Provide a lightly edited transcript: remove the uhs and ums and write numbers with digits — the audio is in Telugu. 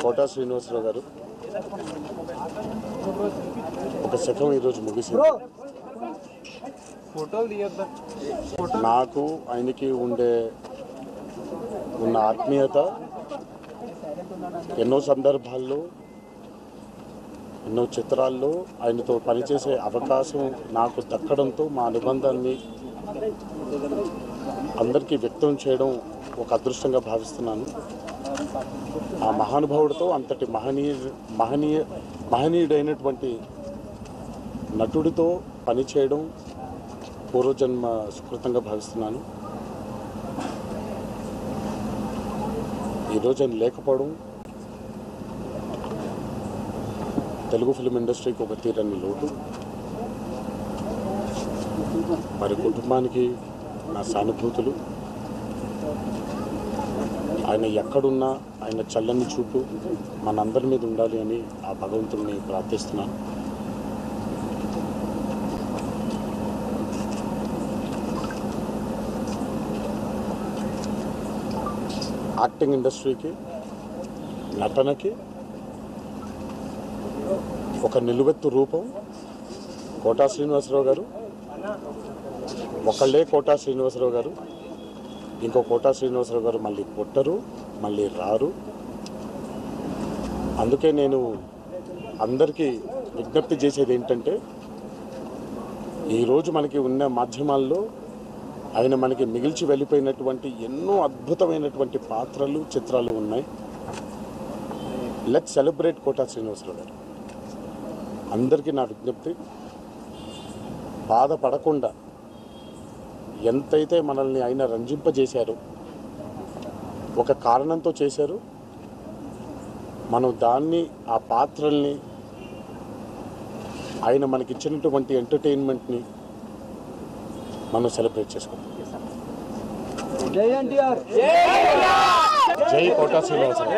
కోటా శ్రీనివాసరావు గారు ఒక శకం ఈరోజు ముగిసింది. నాకు ఆయనకి ఉన్న ఆత్మీయత ఎన్నో సందర్భాల్లో ఎన్నో చిత్రాల్లో ఆయనతో పనిచేసే అవకాశం నాకు దక్కడంతో మా అనుబంధాన్ని అందరికీ వ్యక్తం చేయడం ఒక అదృష్టంగా భావిస్తున్నాను. ఆ మహానుభావుడితో అంతటి మహనీయుడైనటువంటి నటుడితో పనిచేయడం పూర్వజన్మ సుకృతంగా భావిస్తున్నాను. ఈరోజు ఆయన లేకపోవడం తెలుగు ఫిలిం ఇండస్ట్రీకి ఒక తీరని లోటు. మరి కుటుంబానికి నా సానుభూతులు. ఆయన ఎక్కడున్నా ఆయన చల్లని చూపు మనందరి మీద ఉండాలి అని ఆ భగవంతుడిని ప్రార్థిస్తున్నాను. యాక్టింగ్ ఇండస్ట్రీకి, నటనకి ఒక నిలువెత్తు రూపం కోటా శ్రీనివాసరావు గారు. ఒకళ్ళే కోటా శ్రీనివాసరావు గారు. ఇంకో కోటా శ్రీనివాసరావు గారు మళ్ళీ పుట్టరు, మళ్ళీ రారు. అందుకే నేను అందరికీ విజ్ఞప్తి చేసేది ఏంటంటే, ఈరోజు మనకి ఉన్న మాధ్యమాల్లో ఆయన మనకి మిగిల్చి వెళ్ళిపోయినటువంటి ఎన్నో అద్భుతమైనటువంటి పాత్రలు, చిత్రాలు ఉన్నాయి. లెట్స్ సెలబ్రేట్ కోటా శ్రీనివాసరావు గారు. అందరికీ నా విజ్ఞప్తి, బాధపడకుండా ఎంతైతే మనల్ని ఆయన రంజింపజేశారో, ఒక కారణంతో చేశారు, మనం దాన్ని, ఆ పాత్రల్ని, ఆయన మనకిచ్చినటువంటి ఎంటర్టైన్మెంట్ని మనం సెలబ్రేట్ చేసుకుంటాం. జై కోటా శ్రీనివాసరావు.